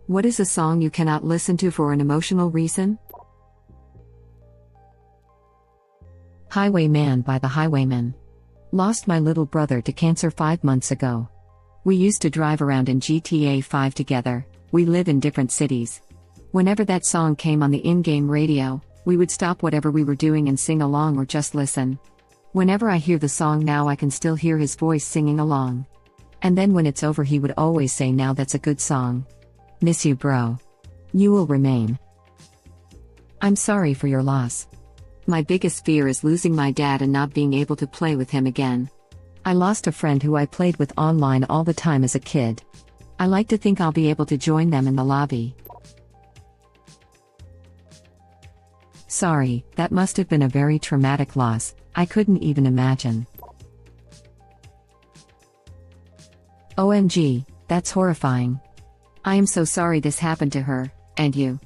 What is a song you cannot listen to for an emotional reason? Highwayman by the Highwayman. Lost my little brother to cancer 5 months ago. We used to drive around in GTA 5 together. We live in different cities. Whenever that song came on the in-game radio, we would stop whatever we were doing and sing along or just listen. Whenever I hear the song now, I can still hear his voice singing along. And then when it's over, he would always say, "Now that's a good song. Miss you, bro. You will remain." I'm sorry for your loss. My biggest fear is losing my dad and not being able to play with him again. I lost a friend who I played with online all the time as a kid. I like to think I'll be able to join them in the lobby. Sorry, that must have been a very traumatic loss. I couldn't even imagine. OMG, that's horrifying. I am so sorry this happened to her, and you.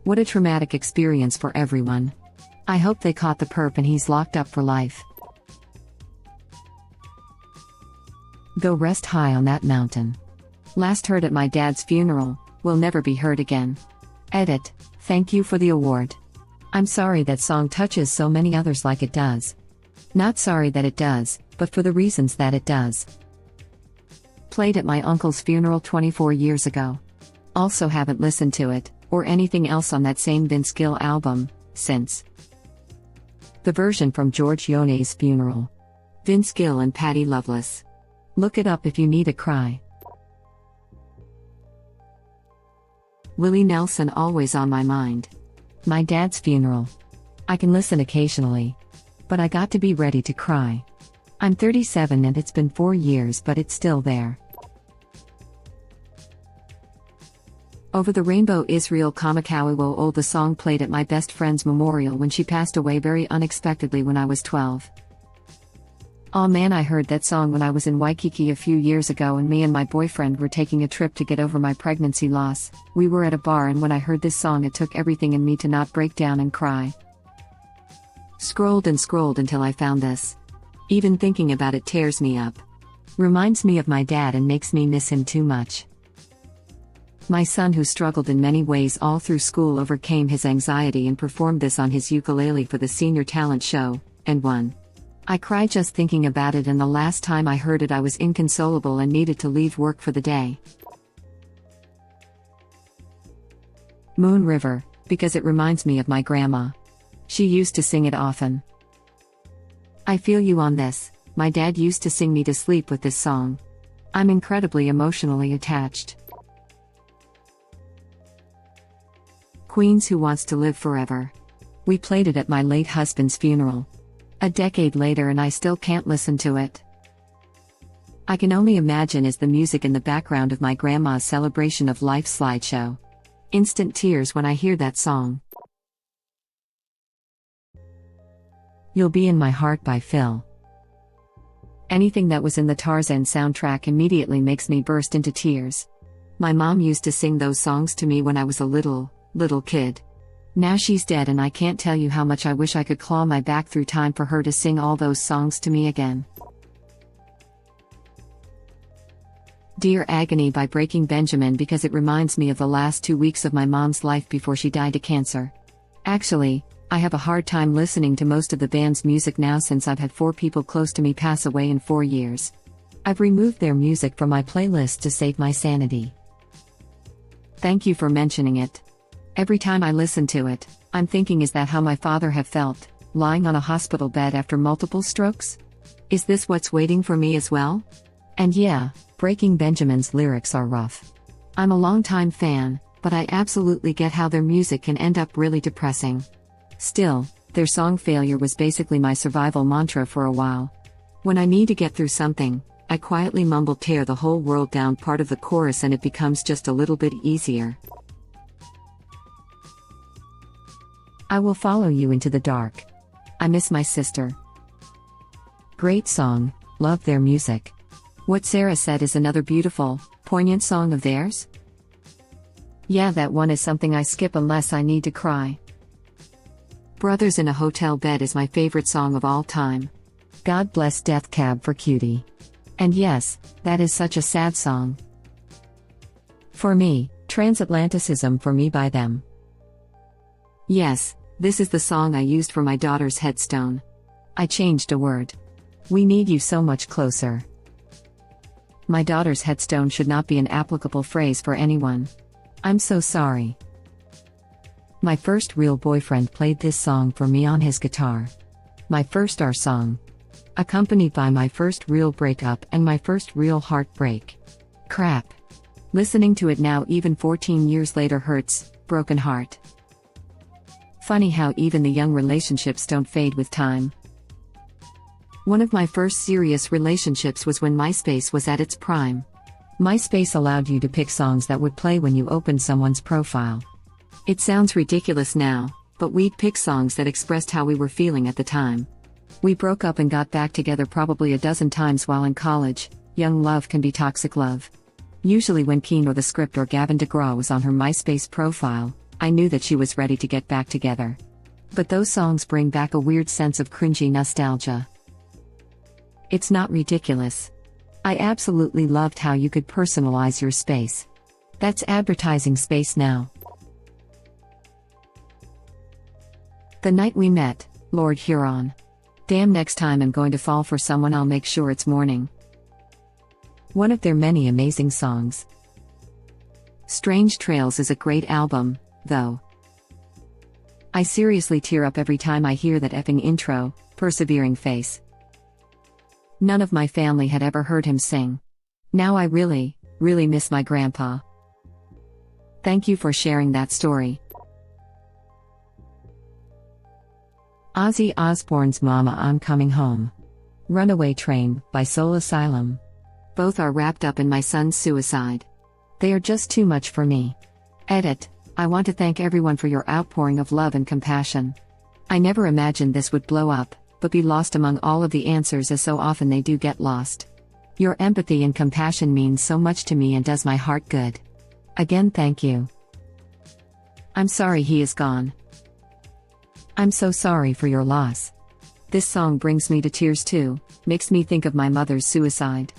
What a traumatic experience for everyone. I hope they caught the perp and he's locked up for life. Go rest high on that mountain. Last heard at my dad's funeral, will never be heard again. Edit, thank you for the award. I'm sorry that song touches so many others like it does. Not sorry that it does, but for the reasons that it does. Played at my uncle's funeral 24 years ago. Also haven't listened to it, or anything else on that same Vince Gill album, since. The version from George Yone's funeral. Vince Gill and Patty Loveless. Look it up if you need a cry. Willie Nelson always on my mind. My dad's funeral. I can listen occasionally. But I got to be ready to cry. I'm 37 and it's been 4 years, but it's still there. Over the Rainbow Israel Kamakawiwo Old, the song played at my best friend's memorial when she passed away very unexpectedly when I was 12. Aw man, I heard that song when I was in Waikiki a few years ago and me and my boyfriend were taking a trip to get over my pregnancy loss. We were at a bar and when I heard this song it took everything in me to not break down and cry. Scrolled and scrolled until I found this. Even thinking about it tears me up. Reminds me of my dad and makes me miss him too much. My son, who struggled in many ways all through school, overcame his anxiety and performed this on his ukulele for the senior talent show, and won. I cried just thinking about it, and the last time I heard it I was inconsolable and needed to leave work for the day. Moon River, because it reminds me of my grandma. She used to sing it often. I feel you on this. My dad used to sing me to sleep with this song. I'm incredibly emotionally attached. Queen's Who Wants to Live Forever. We played it at my late husband's funeral. A decade later and I still can't listen to it. I can only imagine is the music in the background of my grandma's celebration of life slideshow. Instant tears when I hear that song. You'll Be in My Heart by Phil. Anything that was in the Tarzan soundtrack immediately makes me burst into tears. My mom used to sing those songs to me when I was a little kid. Now she's dead and I can't tell you how much I wish I could claw my back through time for her to sing all those songs to me again. Dear Agony by Breaking Benjamin, because it reminds me of the last 2 weeks of my mom's life before she died of cancer. Actually, I have a hard time listening to most of the band's music now since I've had 4 people close to me pass away in 4 years. I've removed their music from my playlist to save my sanity. Thank you for mentioning it. Every time I listen to it, I'm thinking, is that how my father have felt, lying on a hospital bed after multiple strokes? Is this what's waiting for me as well? And yeah, Breaking Benjamin's lyrics are rough. I'm a longtime fan, but I absolutely get how their music can end up really depressing. Still, their song Failure was basically my survival mantra for a while. When I need to get through something, I quietly mumble "Tear the Whole World Down" part of the chorus and it becomes just a little bit easier. I Will Follow You Into the Dark. I Miss My Sister. Great song, love their music. What Sarah Said is another beautiful, poignant song of theirs. Yeah, that one is something I skip unless I need to cry. Brothers in a Hotel Bed is my favorite song of all time. God bless Death Cab for Cutie. And yes, that is such a sad song. For me, Transatlanticism for Me by them. Yes, this is the song I used for my daughter's headstone. I changed a word. We need you so much closer. My daughter's headstone should not be an applicable phrase for anyone. I'm so sorry. My first real boyfriend played this song for me on his guitar. My first our song. Accompanied by my first real breakup and my first real heartbreak. Crap. Listening to it now even 14 years later hurts, broken heart. Funny how even the young relationships don't fade with time. One of my first serious relationships was when MySpace was at its prime. MySpace allowed you to pick songs that would play when you opened someone's profile. It sounds ridiculous now, but we'd pick songs that expressed how we were feeling at the time. We broke up and got back together probably a dozen times while in college. Young love can be toxic love. Usually when Keen or The Script or Gavin DeGraw was on her MySpace profile, I knew that she was ready to get back together. But those songs bring back a weird sense of cringy nostalgia. It's not ridiculous. I absolutely loved how you could personalize your space. That's advertising space now. The Night We Met, Lord Huron. Damn, next time I'm going to fall for someone I'll make sure it's morning. One of their many amazing songs. Strange Trails is a great album, though. I seriously tear up every time I hear that effing intro, Persevering Face. None of my family had ever heard him sing. Now I really, really miss my grandpa. Thank you for sharing that story. Ozzy Osbourne's Mama I'm Coming Home. Runaway Train, by Soul Asylum. Both are wrapped up in my son's suicide. They are just too much for me. Edit. I want to thank everyone for your outpouring of love and compassion. I never imagined this would blow up, but be lost among all of the answers as so often they do get lost. Your empathy and compassion means so much to me and does my heart good. Again, thank you. I'm sorry he is gone. I'm so sorry for your loss. This song brings me to tears too, makes me think of my mother's suicide.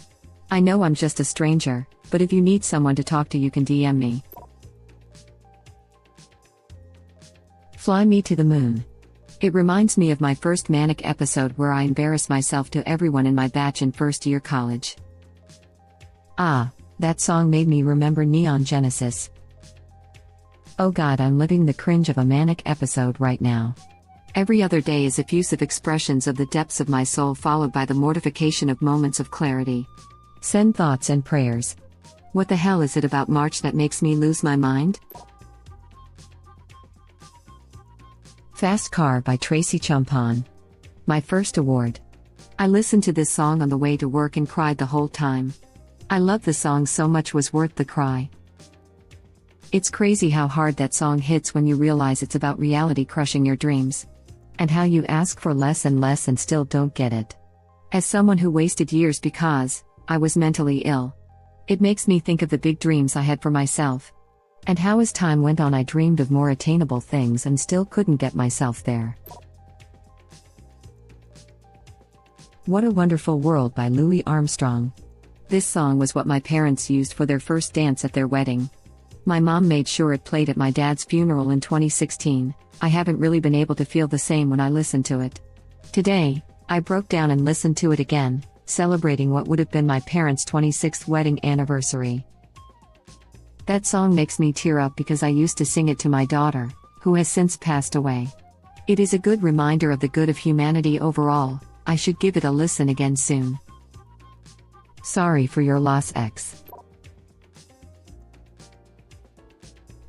I know I'm just a stranger, but if you need someone to talk to you can DM me. Fly Me to the Moon. It reminds me of my first manic episode where I embarrassed myself to everyone in my batch in first year college. Ah, that song made me remember Neon Genesis. Oh god, I'm living the cringe of a manic episode right now. Every other day is effusive expressions of the depths of my soul followed by the mortification of moments of clarity. Send thoughts and prayers. What the hell is it about March that makes me lose my mind? Fast Car by Tracy Chumpon. My first award. I listened to this song on the way to work and cried the whole time. I love the song so much was worth the cry. It's crazy how hard that song hits when you realize it's about reality crushing your dreams. And how you ask for less and less and still don't get it. As someone who wasted years because I was mentally ill, it makes me think of the big dreams I had for myself. And how as time went on I dreamed of more attainable things and still couldn't get myself there. What a Wonderful World by Louis Armstrong. This song was what my parents used for their first dance at their wedding. My mom made sure it played at my dad's funeral in 2016. I haven't really been able to feel the same when I listened to it. Today, I broke down and listened to it again, celebrating what would have been my parents' 26th wedding anniversary. That song makes me tear up because I used to sing it to my daughter, who has since passed away. It is a good reminder of the good of humanity overall. I should give it a listen again soon. Sorry for your loss, X.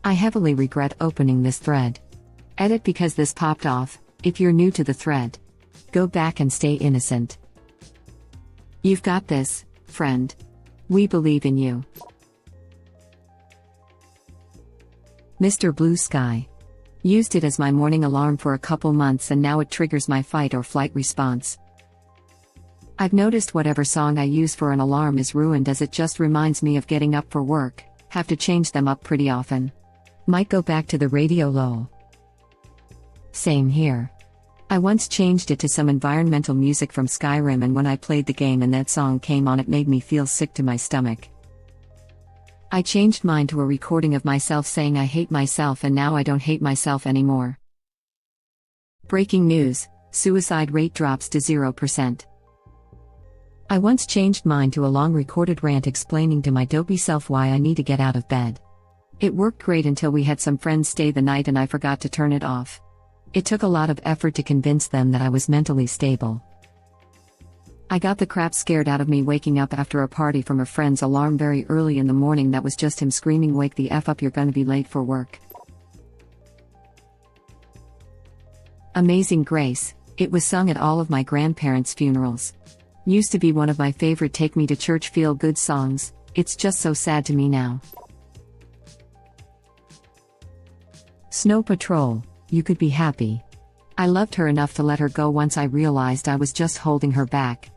I heavily regret opening this thread. Edit because this popped off. If you're new to the thread, go back and stay innocent. You've got this, friend. We believe in you. Mr. Blue Sky. Used it as my morning alarm for a couple months and now it triggers my fight or flight response. I've noticed whatever song I use for an alarm is ruined as it just reminds me of getting up for work. Have to change them up pretty often. Might go back to the radio lol. Same here. I once changed it to some environmental music from Skyrim and when I played the game and that song came on it made me feel sick to my stomach. I changed mine to a recording of myself saying I hate myself, and now I don't hate myself anymore. Breaking news: suicide rate drops to 0%. I once changed mine to a long recorded rant explaining to my dopey self why I need to get out of bed. It worked great until we had some friends stay the night and I forgot to turn it off. It took a lot of effort to convince them that I was mentally stable. I got the crap scared out of me waking up after a party from a friend's alarm very early in the morning that was just him screaming, "Wake the F up, you're gonna be late for work." Amazing Grace. It was sung at all of my grandparents' funerals. Used to be one of my favorite take me to church feel-good songs. It's just so sad to me now. Snow Patrol, you could be happy. I loved her enough to let her go once I realized I was just holding her back.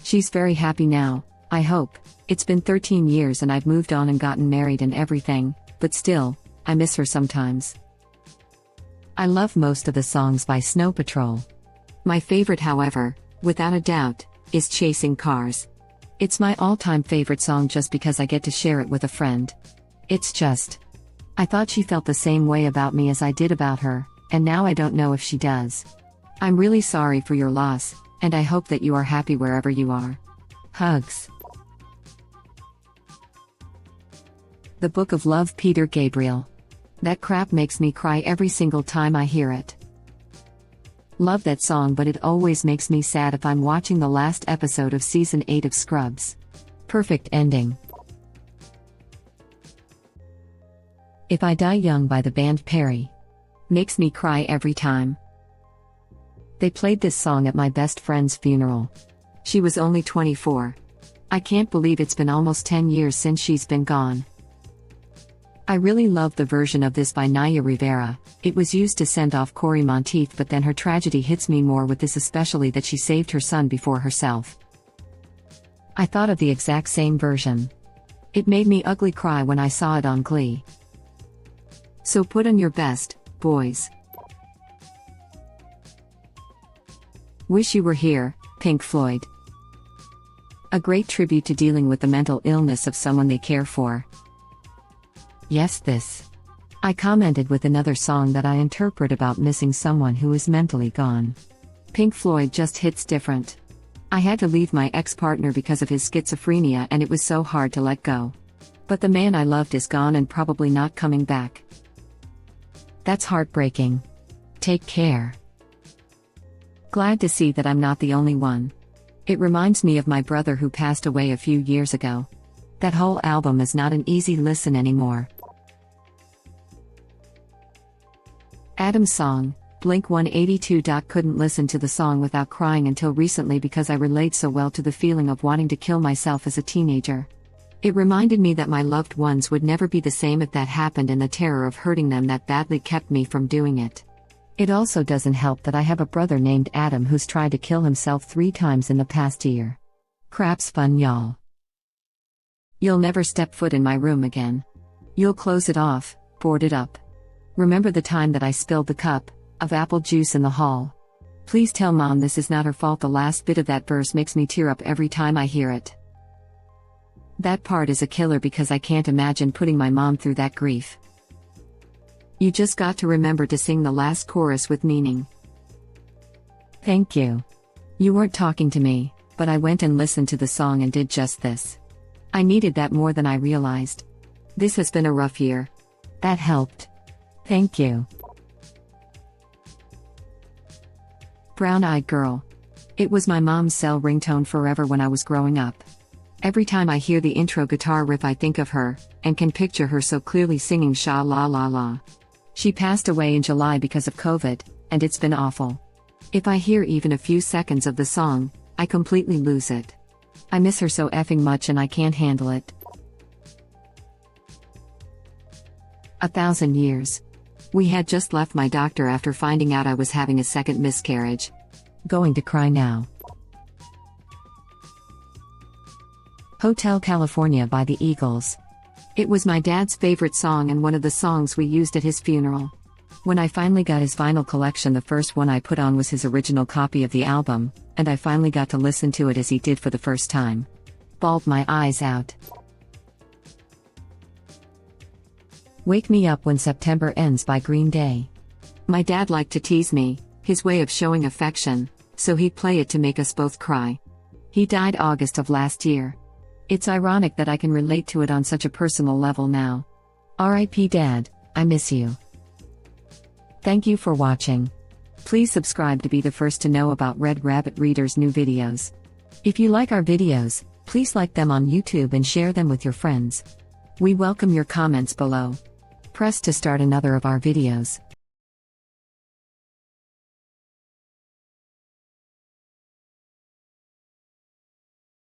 She's very happy now, I hope. It's been 13 years and I've moved on and gotten married and everything, but still, I miss her sometimes. I love most of the songs by Snow Patrol. My favorite, however, without a doubt, is Chasing Cars. It's my all-time favorite song just because I get to share it with a friend. It's just... I thought she felt the same way about me as I did about her, and now I don't know if she does. I'm really sorry for your loss, and I hope that you are happy wherever you are. Hugs. The Book of Love, Peter Gabriel. That crap makes me cry every single time I hear it. Love that song, but it always makes me sad if I'm watching the last episode of Season 8 of Scrubs. Perfect ending. If I Die Young by the band Perry. Makes me cry every time. They played this song at my best friend's funeral. She was only 24. I can't believe it's been almost 10 years since she's been gone. I really love the version of this by Naya Rivera. It was used to send off Corey Monteith, but then her tragedy hits me more with this, especially that she saved her son before herself. I thought of the exact same version. It made me ugly cry when I saw it on Glee. So put on your best, boys. Wish You Were Here, Pink Floyd. A great tribute to dealing with the mental illness of someone they care for. Yes, this. I commented with another song that I interpret about missing someone who is mentally gone. Pink Floyd just hits different. I had to leave my ex-partner because of his schizophrenia and it was so hard to let go. But the man I loved is gone and probably not coming back. That's heartbreaking. Take care. Glad to see that I'm not the only one. It reminds me of my brother who passed away a few years ago. That whole album is not an easy listen anymore. Adam's song, Blink-182. Couldn't listen to the song without crying until recently because I relate so well to the feeling of wanting to kill myself as a teenager. It reminded me that my loved ones would never be the same if that happened, and the terror of hurting them that badly kept me from doing it. It also doesn't help that I have a brother named Adam who's tried to kill himself 3 times in the past year. Crap's fun, y'all. You'll never step foot in my room again. You'll close it off, board it up. Remember the time that I spilled the cup of apple juice in the hall? Please tell Mom this is not her fault. The last bit of that verse makes me tear up every time I hear it. That part is a killer because I can't imagine putting my mom through that grief. You just got to remember to sing the last chorus with meaning. Thank you. You weren't talking to me, but I went and listened to the song and did just this. I needed that more than I realized. This has been a rough year. That helped. Thank you. Brown Eyed Girl. It was my mom's cell ringtone forever when I was growing up. Every time I hear the intro guitar riff I think of her, and can picture her so clearly singing Sha La La La. She passed away in July because of COVID, and it's been awful. If I hear even a few seconds of the song, I completely lose it. I miss her so effing much and I can't handle it. 1,000 years. We had just left my doctor after finding out I was having a second miscarriage. Going to cry now. Hotel California by the Eagles. It was my dad's favorite song and one of the songs we used at his funeral. When I finally got his vinyl collection, the first one I put on was his original copy of the album, and I finally got to listen to it as he did for the first time. Bawled my eyes out. Wake Me Up When September Ends by Green Day. My dad liked to tease me, his way of showing affection, so he'd play it to make us both cry. He died August of last year. It's ironic that I can relate to it on such a personal level now. R.I.P. Dad, I miss you. Thank you for watching. Please subscribe to be the first to know about Red Rabbit Reader's new videos. If you like our videos, please like them on YouTube and share them with your friends. We welcome your comments below. Press to start another of our videos.